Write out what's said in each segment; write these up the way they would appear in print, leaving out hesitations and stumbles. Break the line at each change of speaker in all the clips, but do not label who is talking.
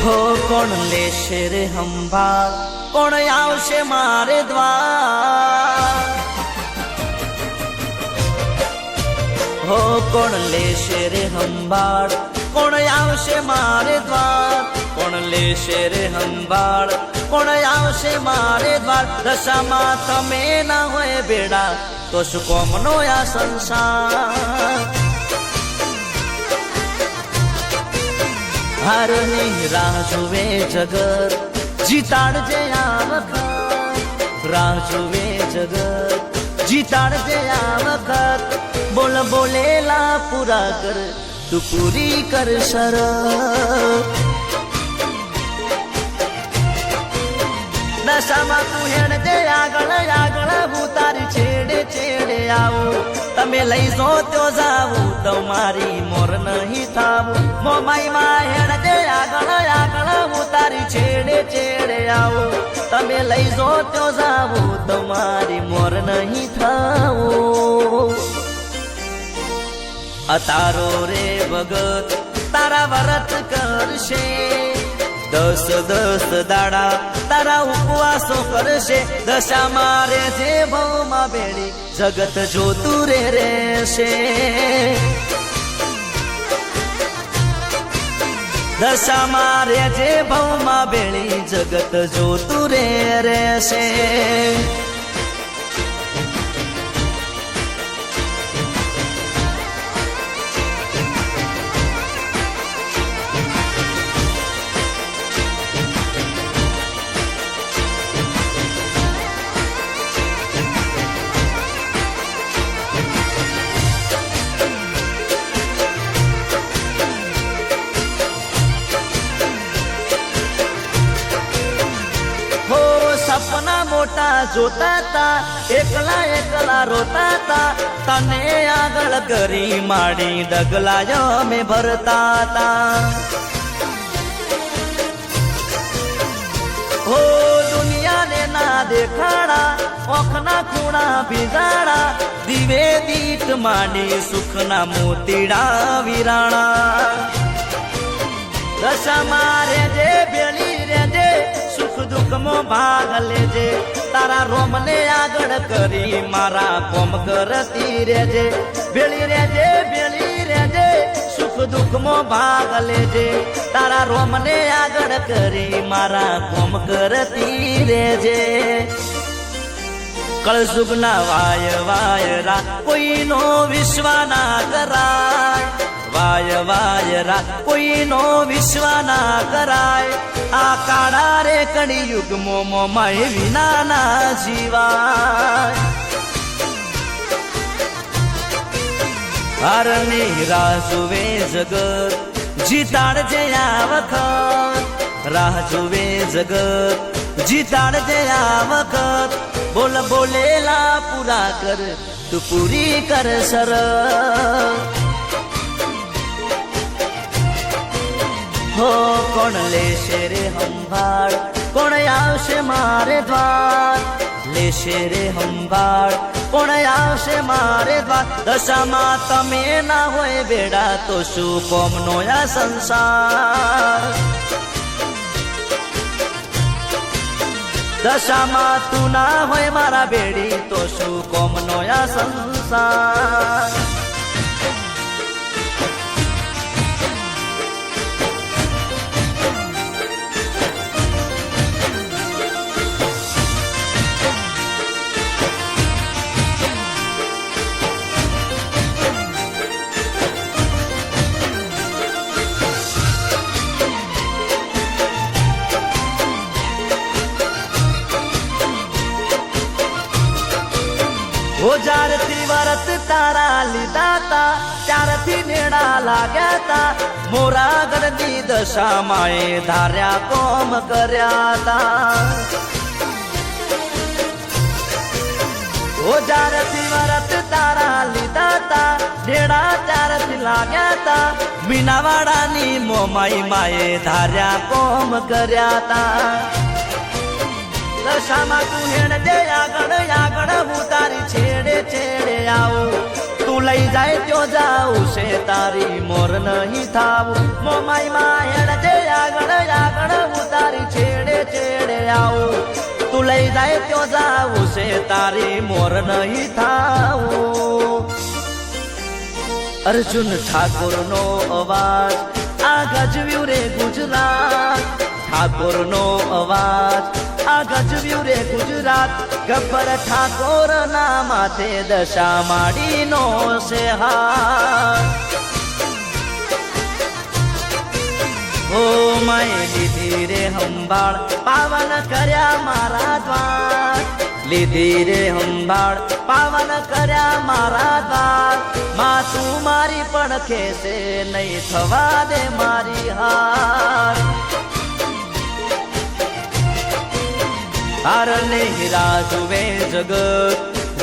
હો કોણ લેશે રે સંભાળ, કોણ આવશે મારે દ્વાર, હો કોણ લેશે રે સંભાળ, કોણ આવશે મારે દ્વાર, કોણ લેશે રે સંભાળ, કોણ આવશે મારે દ્વાર. દશામાં તમે ના હોય બેડા તો શું કોમનો આ સંસાર. હારની રાહ જુએ જગત, જીતાડજે આ વખત, રાહ જુએ જગત, જીતાડજે આ વખત. બોલ બોલેલા પૂરા કર, તું પૂરી કર શરત. નશામાં તું હેડજે આગળ આગળ, હું તારી છેડે છેડે આવું. તમે લઈ જો તો જાવું, તમારી મોર નહીં થાવું. મોમાઈમાં હેડજે આગળ આગળ, હું તારી છેડે છેડે આવું. તમે લઈ જો તો જાવું, તમારી મોર નહીં થાવું. અતારો રે ભગત તારા વ્રત કરશે, 10 દાડા તારા ઉપવાસો કરશે. દશા મારે જે ભવમાં બેડી જગત જોતું રે રહેશે. દશા મારે જે ભવમાં બેડી જગત જોતું રે રહેશે. સપના મોટા જોતા તા, એકલા એકલા રોતા તા. તને આગળ કરી માડી ડગલાયો મેં ભરતા તા. હો દુનિયાને ના દેખાડા, ઓખના ખૂણા ભીજાડા. દીવે દીઠ માંડી સુખના મોતીડા વિરાણા. દશા મારે જે બેલી રેજે, સુખ દુઃખમાં ભાગ લેજે. તારા રોમને આગળ કરી મારા કોમ કરતી રેજે. ભેળી રેજે ભેળી રેજે, સુખ દુઃખમાં ભાગ લેજે. તારા રોમને આગળ કરી મારા કોમ કરતી રેજે. કળસુગના વાય વાયરા કોઈનો વિશ્વા ના કરાય, વાય વાયરા કોઈનો વિશ્વા ના કરાય. આ કાળા રે કળિયુગ મોમાય વિના ના જીવાય. હારની રાહ જુએ જગત, જીતાડજે આ વખત, રાહ જુએ જગત, જીતાડજે આ વખત. બોલ બોલેલા પૂરા કર, તું પૂરી કર શરત. હો કોણ લેશે રે સંભાળ, કોણ આવશે મારે દ્વાર, લેશે રે સંભાળ, કોણ આવશે મારે દ્વાર. દશામાં તમે ના હોય બેડા તો શું કોમનો આ સંસાર. દશામાં તું ના હોય મારા બેડી તો શું કોમનો આ સંસાર. ઓ જ્યારથી વરત તારા લીધા તા, ત્યારથી નેડા લાગ્યા તા. મોરાગઢની દશામાં એ ધાર્યા કોમ કર્યા તા. ઓ જ્યારથી વરત તારા લીધા તા, નેડા ત્યારથી લાગ્યા તા. મીનાવાડાની મોમાઈ માએ ધાર્યા કોમ કર્યા તા. દશામાં તું હેડજે આગળ આગળ, હું તારી છેડે છેડે આવું. તું લઈ જાય તો જાવું છે, તારી મોર નહીં થાવું. મોમાઈ માં હેડજે આગળ આગળ, આવું તું લઈ જાય તો જાવું છે તારી મોર નહીં થાવું અર્જુન ઠાકોર નો અવાજ આ ગજવ્યું રે ગુજરાત ઠાકોર નો અવાજ આ ગજવ્યું રે ગુજરાત ગબ્બર ઠાકોર ના માથે દશા માડીનો છે હાથ ઓ માય લીધી રે સંભાળ પાવન કર્યા મારા દ્વાર લીધી રે સંભાળ પાવન કર્યા મારા દ્વાર માં તું મારી પડખે છે નહીં થવા દે મારી હાર હાર નેહરા જુએ જગત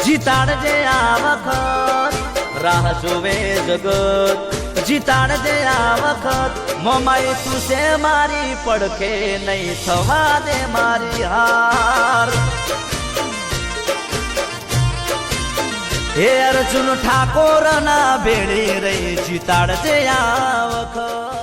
જીતાડજે આ વખત રાહ જુએ જગત જીતાડજે આ વખત મોમાઈ તું છે મારી પડખે નહીં થવા દે મારી હાર હે અર્જુન ઠાકોર ના ભેળી રહી જીતાડજે આ વખત